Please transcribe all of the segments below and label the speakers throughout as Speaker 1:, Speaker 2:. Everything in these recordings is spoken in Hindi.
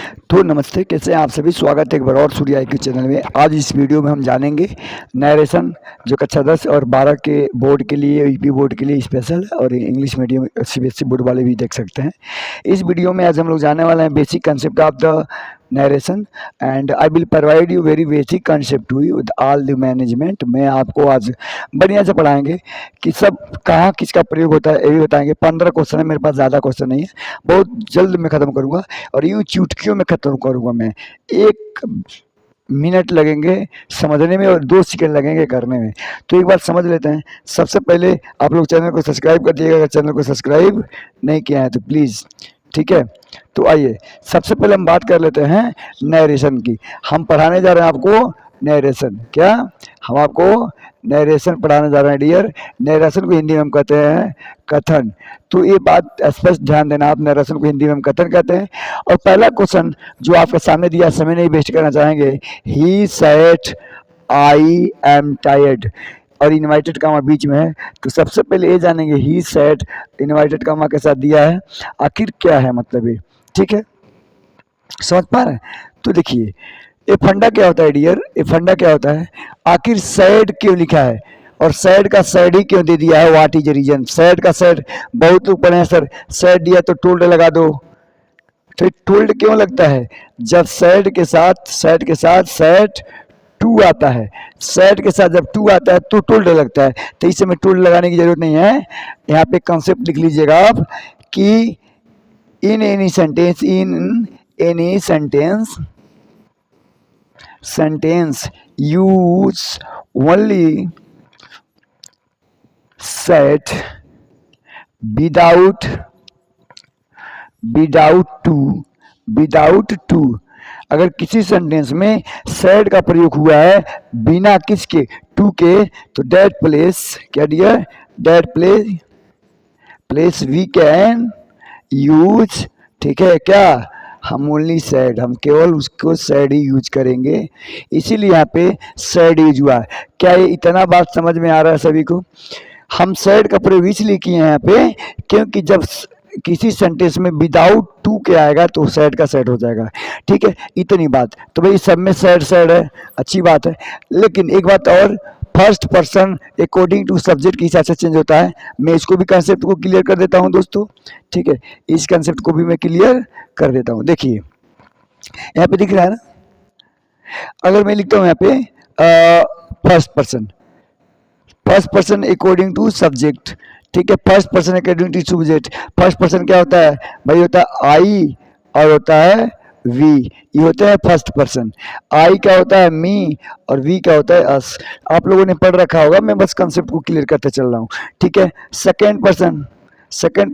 Speaker 1: तो नमस्ते, कैसे हैं आप सभी। स्वागत है एक बार और सूर्य IQ चैनल में। आज इस वीडियो में हम जानेंगे नरेशन, जो कक्षा 10 और 12 के बोर्ड के लिए, यूपी बोर्ड के लिए स्पेशल है, और इंग्लिश मीडियम CBSE बोर्ड वाले भी देख सकते हैं। इस वीडियो में आज हम लोग जाने वाले हैं basic concept of the narration, and I will provide you very basic concept to you with all the management. मैं आपको आज बढ़िया से पढ़ाएंगे कि सब कहाँ किसका प्रयोग होता है, ये भी बताएंगे। 15 क्वेश्चन है मेरे पास, ज़्यादा क्वेश्चन नहीं है, बहुत जल्द मैं ख़त्म करूँगा और यूँ चुटकियों में ख़त्म करूँगा। मैं 1 मिनट लगेंगे समझने में और 2 सेकंड लगेंगे करने में। तो एक बार समझ लेते हैं। सबसे पहले आप लोग चैनल को सब्सक्राइब कर दिएगा, अगर चैनल को सब्सक्राइब नहीं किया है तो प्लीज़, ठीक है। तो आइए सबसे पहले हम बात कर लेते हैं नरेशन की। हम पढ़ाने जा रहे हैं आपको नरेशन। क्या हम आपको नरेशन पढ़ाने जा रहे हैं डियर। नरेशन को हिंदी में हम कहते हैं कथन। तो ये बात स्पष्ट ध्यान देना, आप नरेशन को हिंदी में हम कथन कहते हैं। और पहला क्वेश्चन जो आपके सामने दिया, समय नहीं वेस्ट करना चाहेंगे। ही सेड आई एम टायर्ड, और इन्वाइटेड कामा बीच में है। तो सबसे पहले ये जानेंगे ही सेड इन्वाइटेड कामा के साथ दिया है, आखिर क्या है मतलब ये, ठीक है। समझ पा रहे हैं। तो देखिए ये फंडा क्या होता है डियर, ये फंडा क्या होता है, आखिर सैड क्यों लिखा है और सैड का सैड ही क्यों दे दिया है, व्हाट इज रीजन। सैड का सैड बहुत लोग पढ़े हैं सर, सैड दिया तो टोल्ड लगा दो। तो टोल्ड क्यों लगता है, जब सैड के साथ सैड टू आता है, सैड के साथ जब टू आता है तो टोल्ड लगता है। तो इस समय टोल्ड लगाने की जरूरत नहीं है। यहाँ पे कंसेप्ट लिख लीजिएगा आप कि in any sentence use only said without to। अगर किसी सेंटेंस में सैड का प्रयोग हुआ है बिना किसके, टू के, तो दैट प्लेस क्या दिया, that place we can use, ठीक है। क्या हम ओनली सैड, हम केवल उसको सैड ही यूज करेंगे, इसीलिए यहाँ पे सैड यूज हुआ है। क्या ये इतना बात समझ में आ रहा है सभी को। हम सैड का प्रयोग इसलिए किए हैं यहाँ पे क्योंकि जब किसी सेंटेंस में विदाउट टू के आएगा तो सैड का सैड हो जाएगा, ठीक है। इतनी बात। तो भाई सब में सैड है, अच्छी बात है। लेकिन एक बात और, first person according to subject के हिसाब से चेंज होता है। मैं इसको भी कंसेप्ट को क्लियर कर देता हूँ दोस्तों, ठीक है। इस कंसेप्ट को भी मैं क्लियर कर देता हूँ। देखिए यहाँ पे दिख रहा है ना, अगर मैं लिखता हूँ यहाँ पे first person according to subject, ठीक है। First person according to subject, first person क्या होता है भाई, होता है आई और होता है वी, ये होता है फर्स्ट पर्सन। आई क्या होता है मी, और वी क्या होता है अस। आप लोगों ने पढ़ रखा होगा, मैं बस कंसेप्ट को क्लियर करते चल रहा हूँ, ठीक है। Second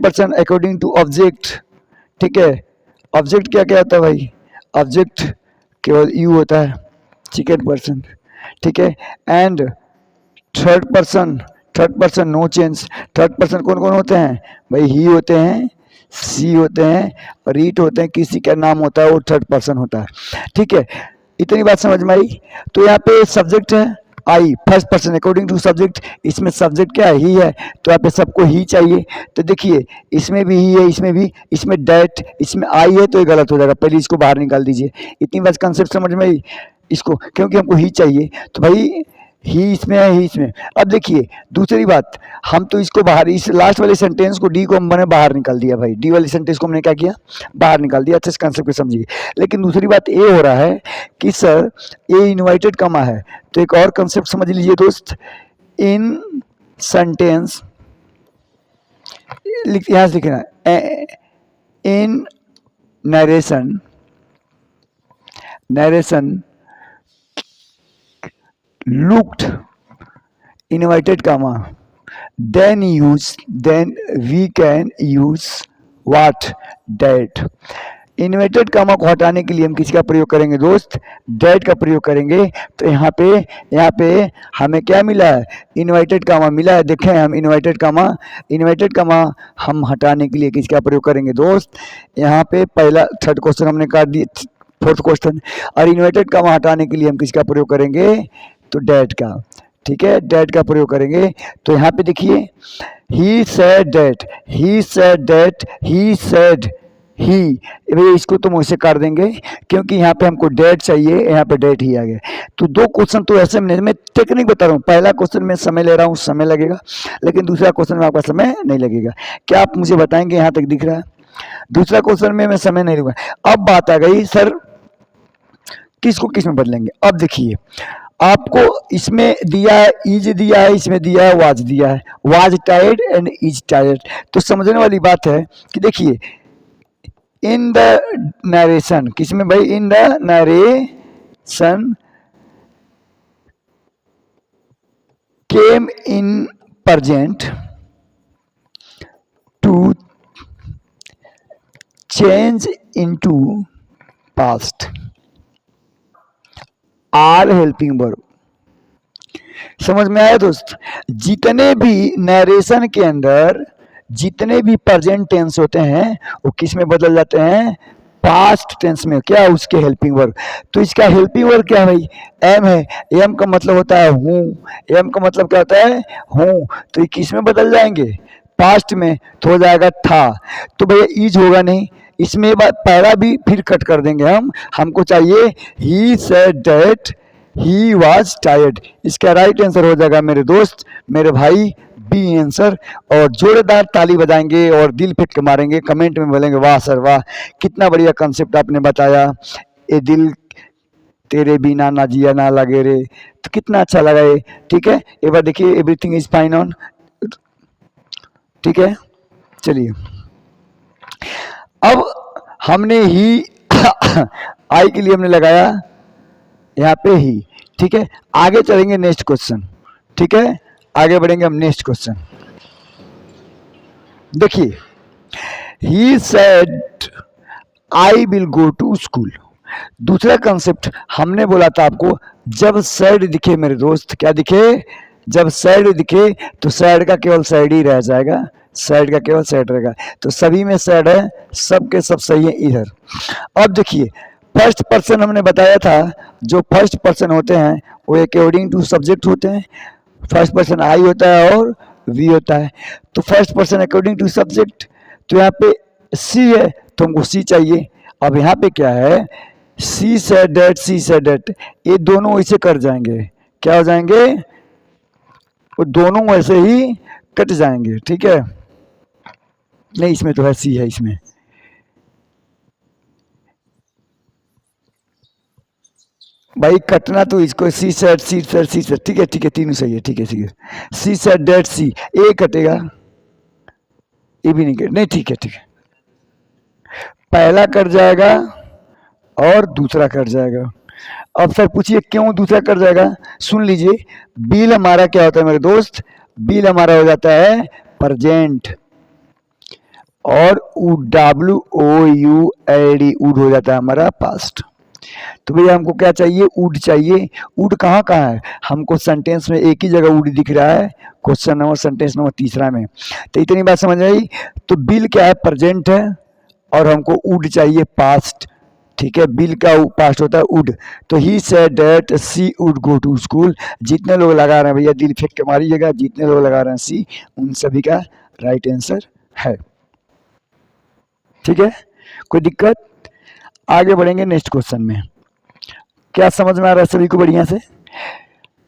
Speaker 1: person according to object, ठीक है। ऑब्जेक्ट क्या क्या होता है भाई, ऑब्जेक्ट केवल यू होता है, सेकेंड पर्सन, ठीक है। And third person no change. Third person कौन कौन होते हैं भाई, ही होते हैं, सी होते हैं और इट होते हैं। किसी का नाम होता है वो थर्ड पर्सन होता है, ठीक है। इतनी बात समझ में आई। तो यहाँ पे सब्जेक्ट है I, first person according to subject, इसमें सब्जेक्ट क्या है, ही है, तो यहाँ पे सबको ही चाहिए। तो देखिए इसमें भी ही है, इसमें भी, इसमें डैट, इसमें आई है, तो ये गलत हो जाएगा, पहले इसको बाहर निकाल दीजिए। इतनी बात कंसेप्ट समझ में आई इसको, क्योंकि हमको ही चाहिए, तो भाई ही इसमें है, ही इसमें। अब देखिए दूसरी बात, हम तो इसको बाहर, इस लास्ट वाले सेंटेंस को डी को हमने बाहर निकाल दिया भाई, डी वाले सेंटेंस को हमने क्या किया, बाहर निकाल दिया। अच्छे से कंसेप्ट को समझिए। लेकिन दूसरी बात ये हो रहा है कि सर ये इनवाइटेड कमा है, तो एक और कंसेप्ट समझ लीजिए दोस्त। इन सेंटेंस यहां से लिखना है, in narration looked inverted comma, then we can use what, that। Inverted comma को हटाने के लिए हम किसका प्रयोग करेंगे दोस्त, डेट का प्रयोग करेंगे। तो यहाँ पे हमें क्या मिला है, इन्वर्टेड कामा मिला है। देखें हम इन्वर्टेड कामा हम हटाने के लिए किसका प्रयोग करेंगे दोस्त, यहाँ पे पहला थर्ड क्वेश्चन हमने काट दिया, फोर्थ क्वेश्चन। और इन्वर्टेड कामा हटाने के लिए हम किसका प्रयोग करेंगे, तो डेट का, ठीक है, डेट का प्रयोग करेंगे। तो यहाँ पे देखिए ही सेड ही, भैया इसको तुम वैसे कर देंगे क्योंकि यहाँ पे हमको डेट चाहिए, यहाँ पे डेट ही आ गया। तो दो क्वेश्चन तो ऐसे मैं टेक्निक बता रहा हूँ। पहला क्वेश्चन में समय ले रहा हूँ, समय लगेगा, लेकिन दूसरा क्वेश्चन में आपका समय नहीं लगेगा। क्या आप मुझे बताएंगे यहाँ तक दिख रहा है? दूसरा क्वेश्चन में मैं समय नहीं लूंगा। अब बात आ गई सर किसको किस में बदलेंगे। अब देखिए आपको इसमें दिया है इज दिया है, इसमें दिया है वाज दिया है, was tired and is tired. तो समझने वाली बात है कि देखिए इन द नरेशन, किसमें भाई, in the narration came in present to change into past or helping verb. समझ में आया दोस्त? जितने भी नरेशन के अंदर जितने भी प्रेजेंट टेंस होते हैं वो किस में बदल जाते हैं? पास्ट टेंस में। क्या? उसके हेल्पिंग वर्ब। तो इसका हेल्पिंग वर्ब क्या है भाई? एम है। एम का मतलब होता है हूं। एम का मतलब क्या होता है? हूं। तो ये किस में बदल जाएंगे? पास्ट में। तो हो जाएगा था। तो भैया इज होगा नहीं, इसमें पहला भी फिर कट कर देंगे हम। हमको चाहिए ही said that he was tired. इसका राइट आंसर हो जाएगा मेरे दोस्त, मेरे भाई, बी आंसर। और जोरदार ताली बजाएंगे और दिल फेंक के मारेंगे, कमेंट में बोलेंगे वाह सर वाह, कितना बढ़िया कंसेप्ट आपने बताया। ये दिल तेरे बिना ना जिया ना लगे रे। तो कितना अच्छा लगा ये। ठीक है, एक बार देखिए एवरीथिंग इज फाइन ऑन। ठीक है, चलिए अब हमने ही आई के लिए हमने लगाया यहाँ पे ही। ठीक है, आगे चलेंगे नेक्स्ट क्वेश्चन। ठीक है, आगे बढ़ेंगे हम नेक्स्ट क्वेश्चन। देखिए he said I will go to school. दूसरा कंसेप्ट हमने बोला था आपको, जब सैड दिखे मेरे दोस्त, क्या दिखे? जब सैड दिखे तो सैड का केवल सैड ही रह जाएगा, सैड का केवल सैड रहेगा। तो सभी में सैड है, सब के सब सही है इधर। अब देखिए फर्स्ट पर्सन हमने बताया था, जो फर्स्ट पर्सन होते हैं वो अकॉर्डिंग टू सब्जेक्ट होते हैं। फर्स्ट पर्सन आई होता है और वी होता है। तो first person according to subject, तो यहाँ पे सी है तो हमको सी चाहिए। अब यहाँ पे क्या है? She said that, C said that, ये दोनों ऐसे कर जाएंगे। क्या हो जाएंगे? वो दोनों वैसे ही कट जाएंगे। ठीक है, नहीं इसमें तो है सी है इसमें। भाई कटना तो इसको she said she said she said. ठीक है ठीक है, तीनों सही है। ठीक है ठीक है, सी सेड दैट सी, ए कटेगा, ये भी नहीं कटे, नहीं ठीक है ठीक है। पहला कट जाएगा और दूसरा कट जाएगा। अब सर पूछिए क्यों दूसरा कट जाएगा? सुन लीजिए, बिल हमारा क्या होता है मेरे दोस्त? बिल हमारा हो जाता है प्रेजेंट, और W O U L D would हो जाता है हमारा पास्ट। तो भैया हमको क्या चाहिए? उड चाहिए। उड कहाँ कहाँ है? हमको सेंटेंस में एक ही जगह उड दिख रहा है, क्वेश्चन नंबर सेंटेंस नंबर तीसरा में। तो इतनी बात समझ आई। तो बिल क्या है? प्रेजेंट है, और हमको उड चाहिए पास्ट। ठीक है, बिल का पास्ट होता है उड। तो he said that she would go to school. जितने लोग लगा रहे हैं भैया दिल फेंक के मारिएगा, जितने लोग लगा रहे हैं सी, उन सभी का राइट आंसर है। ठीक है, कोई दिक्कत? आगे बढ़ेंगे नेक्स्ट क्वेश्चन में। क्या समझ में आ रहा है सभी को बढ़िया से?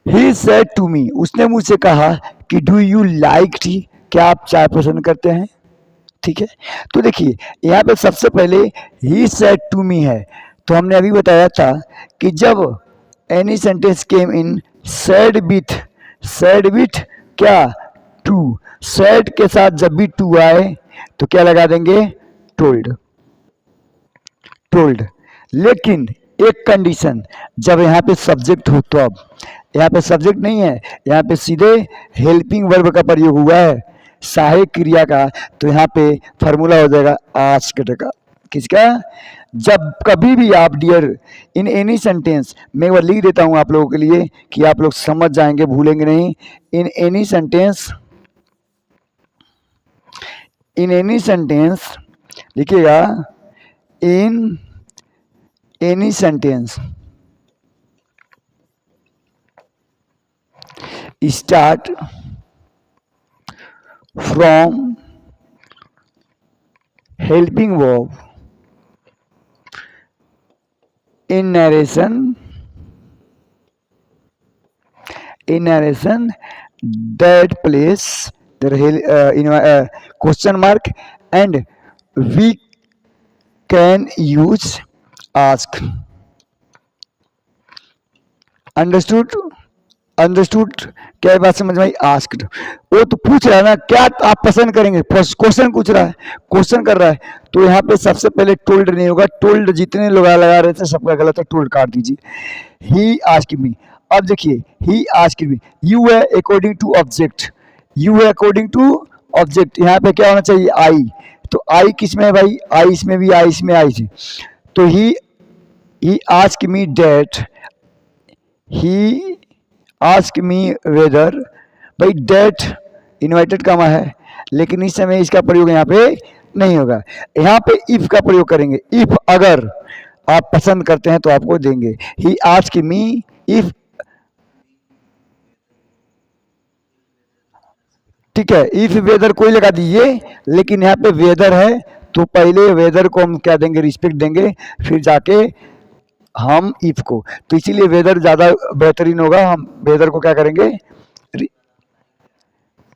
Speaker 1: ही सेड टू मी, उसने मुझसे कहा कि डू यू लाइक टी, क्या आप चाय पसंद करते हैं? ठीक है, तो देखिए यहाँ पे सबसे पहले ही सेड टू मी है। तो हमने अभी बताया था कि जब any sentence came in said with क्या? टू। सेड के साथ जब भी टू आए तो क्या लगा देंगे? टोल्ड। टोल्ड। लेकिन एक कंडीशन, जब यहाँ पे सब्जेक्ट हो तो। अब यहाँ पे सब्जेक्ट नहीं है, यहाँ पे सीधे हेल्पिंग वर्ब का प्रयोग हुआ है, सहायक क्रिया का। तो यहाँ पे फॉर्मूला हो जाएगा आस्क्ड का। किसका? जब कभी भी आप डियर इन एनी सेंटेंस, मैं वो लिख देता हूँ आप लोगों के लिए कि आप लोग समझ जाएंगे, भूलेंगे नहीं। In any sentence, in any sentence लिखिएगा, in any sentence start from helping verb in narration that place the question mark, and we can use ask. Understood? Understood? क्या ये बात समझ में आई? आस्क्ड, वो तो पूछ रहा है ना क्या आप पसंद करेंगे, क्वेश्चन पूछ रहा है, क्वेश्चन कर रहा है, तो यहाँ पे सबसे पहले टोल्ड नहीं होगा, टोल्ड जितने लोग लगा रहे थे सबका गलत है, टोल्ड काट दीजिए। ही आस्क्ड मी, अब देखिए ही आस्क्ड मी, यू है अकॉर्डिंग टू ऑब्जेक्ट, यू है अकॉर्डिंग टू ऑब्जेक्ट, यहाँ पे क्या होना चाहिए? आई, तो आई किस में है भाई? आई इसमें भी, आई इसमें, आई थी, तो he asked me that, he asked me whether, भाई डेट इन्वाइटेड कामा है, लेकिन इस समय इसका प्रयोग यहाँ पे नहीं होगा, यहाँ पे इफ का प्रयोग करेंगे, इफ अगर आप पसंद करते हैं तो आपको देंगे। ही आस्क मी इफ, ठीक है, इफ वेदर कोई लगा दीजिए, लेकिन यहाँ पे वेदर है तो पहले वेदर को हम क्या देंगे? रिस्पेक्ट देंगे, फिर जाके हम इफ को, तो इसीलिए वेदर ज्यादा बेहतरीन होगा, हम वेदर को क्या करेंगे?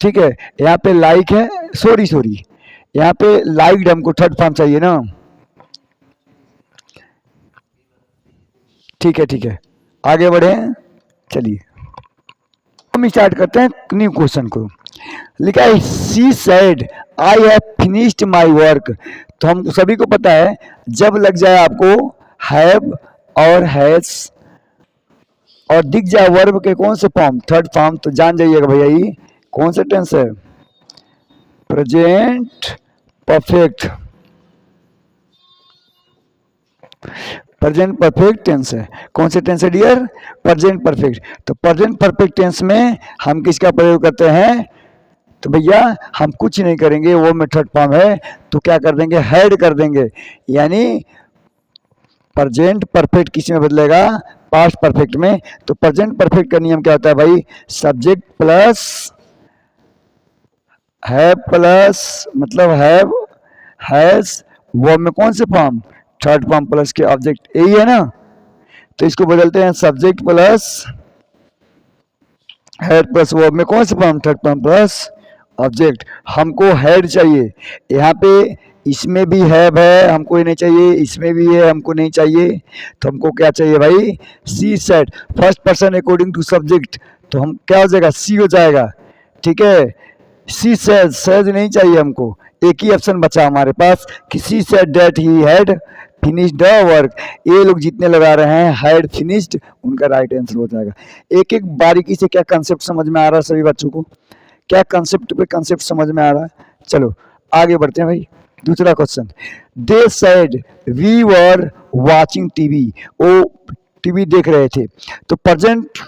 Speaker 1: ठीक है, यहाँ पे लाइक है, सॉरी सॉरी, यहाँ पे लाइक्ड हमको थर्ड फॉर्म चाहिए ना, ठीक है ठीक है, आगे बढ़े, चलिए हम स्टार्ट करते हैं न्यू क्वेश्चन को। लिखा है she said I have finished my work, तो हम सभी को पता है जब लग जाए आपको हैव और हैज और दिख जाए वर्ब के कौन से फॉर्म? थर्ड फॉर्म, तो जान जाइएगा भैया ये कौन सा टेंस है? Present perfect, present perfect tense है। कौन से टेंस है डियर? Present perfect. तो प्रेजेंट परफेक्ट टेंस में हम किसका प्रयोग करते हैं? तो भैया हम कुछ नहीं करेंगे, वो में थर्ड फॉर्म है तो क्या कर देंगे? हैड कर देंगे, यानी प्रेजेंट परफेक्ट किस में बदलेगा? पास्ट परफेक्ट में। तो प्रेजेंट परफेक्ट का नियम क्या होता है भाई? सब्जेक्ट प्लस हैव प्लस मतलब हैव हैज, वो में कौन से फॉर्म? थर्ड फॉर्म प्लस के ऑब्जेक्ट, यही है ना। तो इसको बदलते हैं subject plus head plus verb में कौन से form? Third form plus object. हमको हेड चाहिए, यहाँ पे इसमें भी हैव है, हमको ये नहीं चाहिए, इसमें भी है, हमको नहीं चाहिए, तो हमको क्या चाहिए भाई? She said, first person according to subject, तो हम क्या हो जाएगा? सी हो जाएगा, ठीक है। सी सेड, सेड नहीं चाहिए हमको, एक ही ऑप्शन बचा हमारे पास कि सी said that he had finished the work. ये लोग जितने लगा रहे हैं हैड फिनिश्ड, उनका राइट आंसर हो जाएगा। एक एक बारीकी से क्या कंसेप्ट समझ में आ रहा है सभी बच्चों को? क्या कंसेप्ट पे कंसेप्ट समझ में आ रहा है? चलो आगे बढ़ते हैं भाई। दूसरा question, they said we were watching TV, वो टीवी देख रहे थे। तो present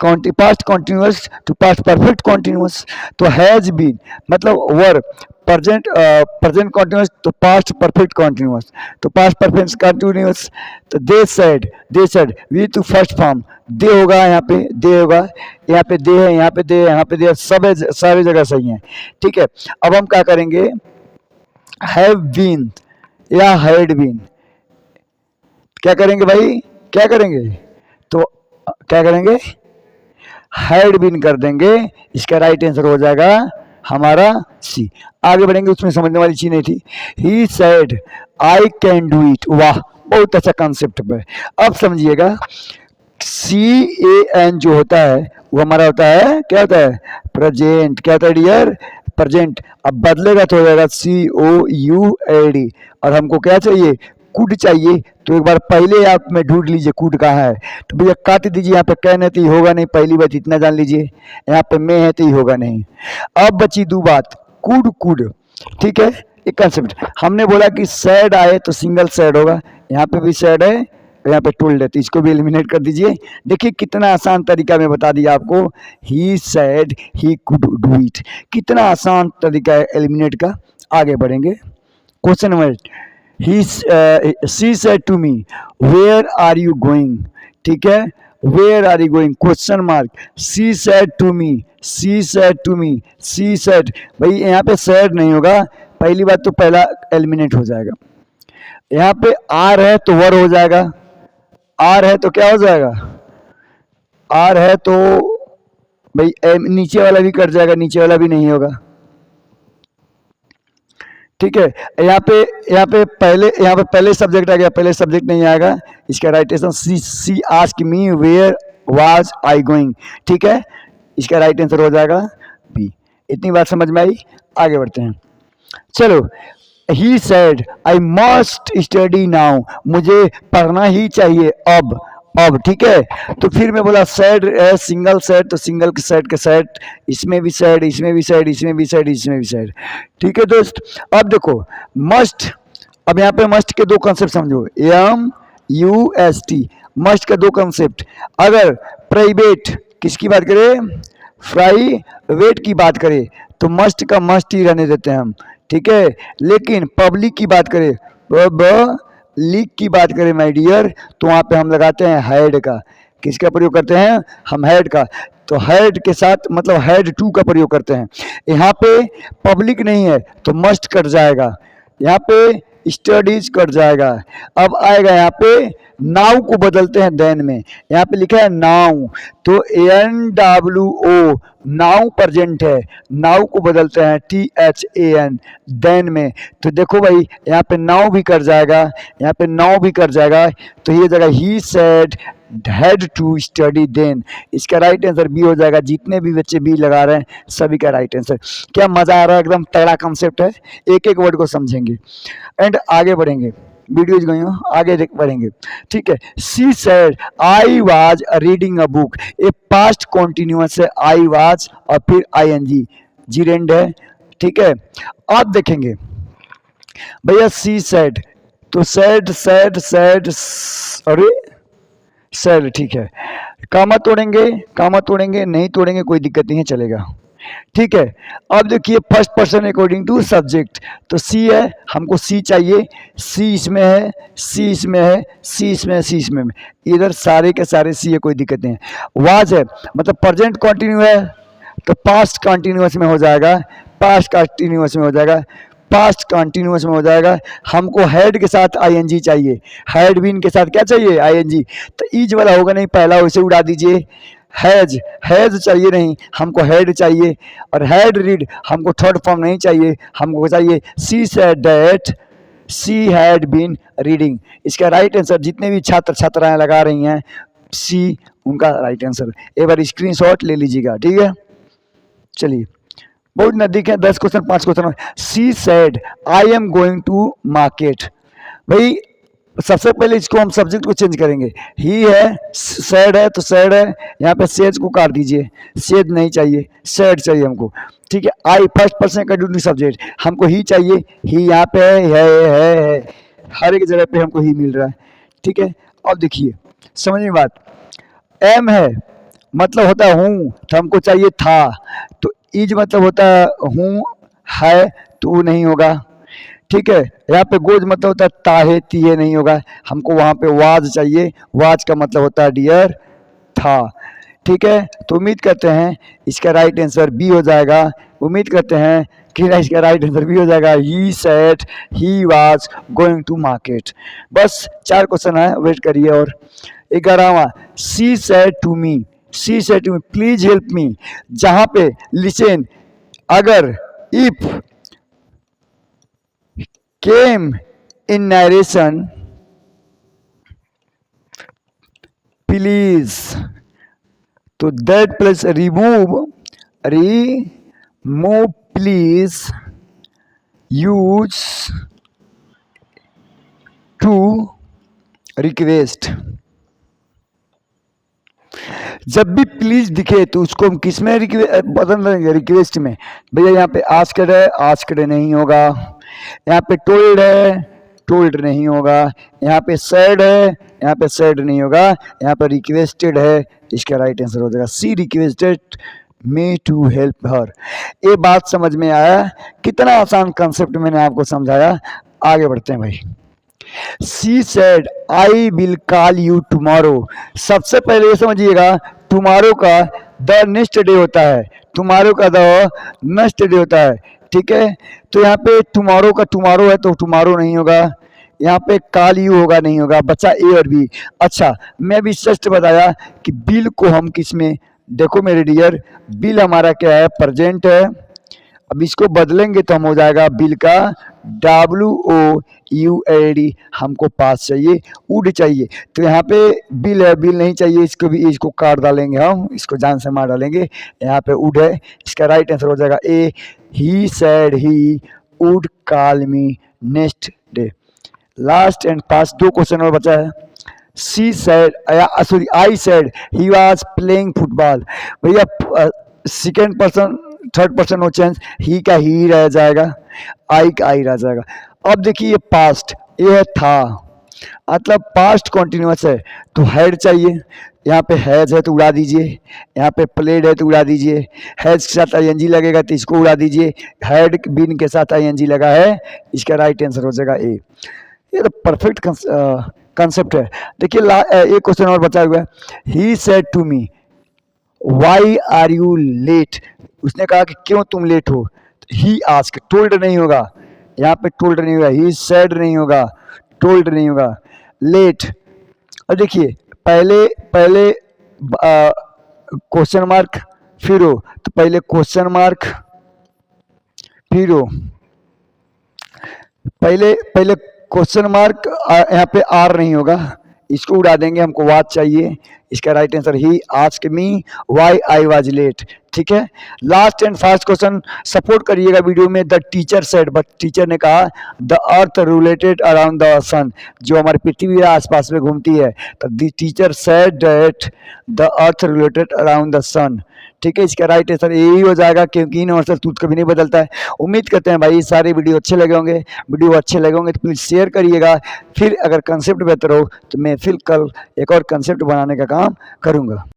Speaker 1: past continuous to past perfect continuous, तो हैज बीन मतलब वर, प्रेजेंट प्रेजेंट कॉन्टिन्यूअस तो पास्ट परफेक्ट कॉन्टिन्यूअस, तो पास्ट परफेक्ट कॉन्टिन्यूअस। तो they said we to first form, they होगा, यहाँ पे दे होगा, यहाँ पे दे है, यहाँ पे दे है, यहाँ पे दे है, सब सारी जगह सही है, ठीक है। अब हम क्या करेंगे? हैव बीन या हैड बीन, क्या करेंगे भाई? क्या करेंगे? तो क्या करेंगे? हैड बीन कर देंगे, इसका राइट आंसर हो जाएगा हमारा सी। आगे बढ़ेंगे, उसमें समझने वाली चीज नहीं थी। ही said I can do it, वाह बहुत अच्छा कॉन्सेप्ट पे। अब समझिएगा, CAN जो होता है वो हमारा होता है, क्या होता है? प्रेजेंट। क्या होता है डियर? प्रेजेंट। अब बदलेगा तो हो जाएगा COULD, और हमको क्या चाहिए? कुड चाहिए। तो एक बार पहले आप में ढूंढ लीजिए कुड कहाँ है, तो भैया काट दीजिए, यहाँ पे कैन है तो ये होगा नहीं, पहली बात इतना जान लीजिए, यहाँ पे में है तो ये होगा नहीं। अब बची दो बात, कुड कुड, ठीक है। एक कंसेप्ट हमने बोला कि सैड आए तो सिंगल सैड होगा, यहाँ पे भी सैड है, यहाँ पे टोल्ड है, तो इसको भी एलिमिनेट कर दीजिए। देखिए कितना आसान तरीका में बता दिया आपको, he said he could do it, कितना आसान तरीका है एलिमिनेट का। आगे बढ़ेंगे, question number, she said to me where are you going, ठीक है, where are you going question mark, she said to me, she said to me, she said, भाई यहाँ पे सेड नहीं होगा, पहली बात तो पहला एलिमिनेट हो जाएगा। यहाँ पे आर है तो वर हो जाएगा, आर है तो क्या हो जाएगा, आर है तो भाई नीचे वाला भी कट जाएगा, नीचे वाला भी नहीं होगा। ठीक है, यहाँ पे पहले सब्जेक्ट आ गया, पहले सब्जेक्ट नहीं आएगा। इसका right answer she ask me where was I going. ठीक है, इसका राइट आंसर हो जाएगा बी। इतनी बात समझ में आई, आगे बढ़ते हैं। चलो, ही said I must study now, मुझे पढ़ना ही चाहिए अब। ठीक है, तो फिर मैं बोला सेड है, सिंगल सेड, तो सिंगल के सेड के सेड, इसमें भी सेड, इसमें भी सेड, इसमें भी सेड, इसमें भी सेड। ठीक है दोस्त, अब देखो मस्ट, अब यहाँ पे मस्ट के दो कंसेप्ट समझो, MUST, मस्ट का दो कंसेप्ट। अगर प्राइवेट किसकी बात करें, प्राइवेट की बात करें तो मस्ट का मस्ट ही रहने देते हैं हम। ठीक है, लेकिन पब्लिक की बात करें, लीक की बात करें माय डियर, तो वहाँ पे हम लगाते हैं हैड का। किसका प्रयोग करते हैं हम, हैड का। तो हैड के साथ मतलब हैड टू का प्रयोग करते हैं। यहाँ पे पब्लिक नहीं है तो मस्ट कट जाएगा, यहाँ पे स्टडीज कट जाएगा। अब आएगा यहाँ पे नाउ को बदलते हैं देन में, यहाँ पे लिखा है नाउ, तो NWO नाउ प्रेजेंट है, नाउ को बदलते हैं THAN देन में। तो देखो भाई यहाँ पे नाउ भी कर जाएगा, यहाँ पे नाउ भी कर जाएगा, तो ये जगह he said had to study then. इसका राइट आंसर बी हो जाएगा। जितने भी बच्चे बी लगा रहे हैं सभी का राइट आंसर। क्या मजा आ रहा है, एकदम तगड़ा कॉन्सेप्ट है, एक एक वर्ड को समझेंगे एंड आगे बढ़ेंगे। वीडियोज गई हो, आगे बढ़ेंगे। ठीक है, she said I was reading a book, A past continuous है, आई वाज और फिर ING जीरेंड है। ठीक है, अब देखेंगे भैया सी सेड, तो सेड सेड सेड, अरे सेड, ठीक है, कामा तोड़ेंगे नहीं तोड़ेंगे कोई दिक्कत नहीं है, चलेगा। ठीक है, अब देखिए first person according to subject, तो सी है, हमको सी चाहिए, सी इसमें है, सी इसमें है, सी इसमें है, सी इसमें है, इधर सारे के सारे सी है, कोई दिक्कत नहीं है। वाज है मतलब प्रेजेंट कंटिन्यू है, तो पास्ट कंटिन्यूअस में हो जाएगा, पास्ट कंटिन्यूअस में हो जाएगा, पास्ट कंटिन्यूअस में हो जाएगा। हमको हैड के साथ ING चाहिए, हैड बीन के साथ क्या चाहिए, ING, तो ईज वाला होगा नहीं, पहला वैसे उड़ा दीजिए। हैज, हैज चाहिए नहीं, हमको हैड चाहिए, और हैड रीड हमको थर्ड फॉर्म नहीं चाहिए, हमको चाहिए she said that she had been reading. इसका राइट आंसर जितने भी छात्र छात्राएं लगा रही हैं सी, उनका राइट आंसर। एक बार स्क्रीनशॉट ले लीजिएगा। ठीक है, चलिए बहुत नजदीक है, 10 question 5 question. She said I am going to market, भाई सबसे पहले इसको हम सब्जेक्ट को चेंज करेंगे, ही है, सैड है तो सैड है, यहाँ पे सेज को काट दीजिए, सेज नहीं चाहिए, सैड चाहिए हमको। ठीक है, I first person continuous subject, हमको ही चाहिए, ही यहाँ पे है, हर एक जगह पे हमको ही मिल रहा है। ठीक है, अब देखिए समझ में बात, एम है मतलब होता है हूँ, तो हमको चाहिए था, तो इज मतलब होता है हूँ है, तो वो नहीं होगा। ठीक है, यहाँ पे गोज मतलब होता है ताहे तीहे, नहीं होगा, हमको वहाँ पे वाज चाहिए, वाज का मतलब होता है डियर था। ठीक है, तो उम्मीद करते हैं इसका राइट आंसर बी हो जाएगा, उम्मीद करते हैं कि इसका राइट आंसर बी हो जाएगा। He said he was going to market. बस 4 क्वेश्चन है, वेट करिए। और 11वां, she said to me, she said to me please help me, जहाँ पे लिसन, अगर, if, came in narration, please, तो that plus remove please, use to, request। जब भी प्लीज दिखे तो उसको हम किस में बदल देंगे, रिक्वेस्ट में। भैया यहाँ पे आस्क्ड है, आस्क्ड नहीं होगा, यहाँ पे टोल्ड है, टोल्ड नहीं होगा, यहाँ पे सैड है, यहाँ पे सैड नहीं होगा, यहाँ पे रिक्वेस्टेड है, इसका राइट आंसर हो जाएगा C, requested me to help her. ये बात समझ में आया, कितना आसान कंसेप्ट मैंने आपको समझाया। आगे बढ़ते हैं भाई। She said I will call you tomorrow, सबसे पहले ये समझिएगा टुमारो का द नेक्स्ट डे होता है, टुमारो का द नेक्स्ट डे होता है। ठीक है, तो यहाँ पे टुमारो का टुमारो है तो टुमारो नहीं होगा, यहाँ पे काल यू होगा नहीं होगा, बच्चा ए और बी। अच्छा, मैं अभी जस्ट बताया कि बिल को हम किस में, देखो मेरे डियर, बिल हमारा क्या है, प्रेजेंट है। अब इसको बदलेंगे तो हम हो जाएगा बिल का WOULD, हमको पास चाहिए, वुड चाहिए। तो यहाँ पे बिल है, बिल नहीं चाहिए, इसको भी, इसको काट डालेंगे, हम इसको जान से मार डालेंगे। यहाँ पे वुड है, इसका राइट आंसर हो जाएगा A. He said he would call me next day. Last and pass, दो क्वेश्चन और बचा है। She said, sorry, I said he was playing football. भैया second person, third person no change, he का ही रह जाएगा, आई का आई रह जाएगा। अब देखिए पास्ट, ये है था, मतलब पास्ट कॉन्टिन्यूअस है तो हैड चाहिए। यहाँ पे हैज है तो उड़ा दीजिए, यहाँ पे प्लेड है तो उड़ा दीजिए, हैज के साथ आईएनजी लगेगा तो इसको उड़ा दीजिए, हैड बीन के साथ आईएनजी लगा है, इसका राइट आंसर हो जाएगा ए। ये तो परफेक्ट कंसेप्ट है। देखिए एक क्वेश्चन और बचा हुआ है। He said to me why are you late, उसने कहा कि क्यों तुम लेट हो। ही आस्क, टोल्ड नहीं होगा, यहाँ पे टोल्ड नहीं होगा, ही सेड नहीं होगा, टोल्ड नहीं होगा, लेट। और देखिए पहले पहले क्वेश्चन मार्क फिर हो, तो पहले क्वेश्चन मार्क फिर हो, पहले पहले क्वेश्चन मार्क, यहाँ पे आर नहीं होगा, इसको उड़ा देंगे, हमको वाज चाहिए, इसका right answer he asked me why I was late. ठीक है, last and fast question, support करिएगा वीडियो में। The teacher said, but teacher ने कहा the earth rotated around the sun, जो हमारी पृथ्वी आसपास में घूमती है, तो the teacher said that the earth rotated around the sun. ठीक है, इसका राइट आंसर यही हो जाएगा, क्योंकि यूनिवर्सल ट्रूथ कभी नहीं बदलता है। उम्मीद करते हैं भाई सारे वीडियो अच्छे लगे होंगे। वीडियो अच्छे लगे होंगे तो प्लीज़ शेयर करिएगा। फिर अगर कंसेप्ट बेहतर हो तो मैं फिर कल एक और कंसेप्ट बनाने का काम करूँगा।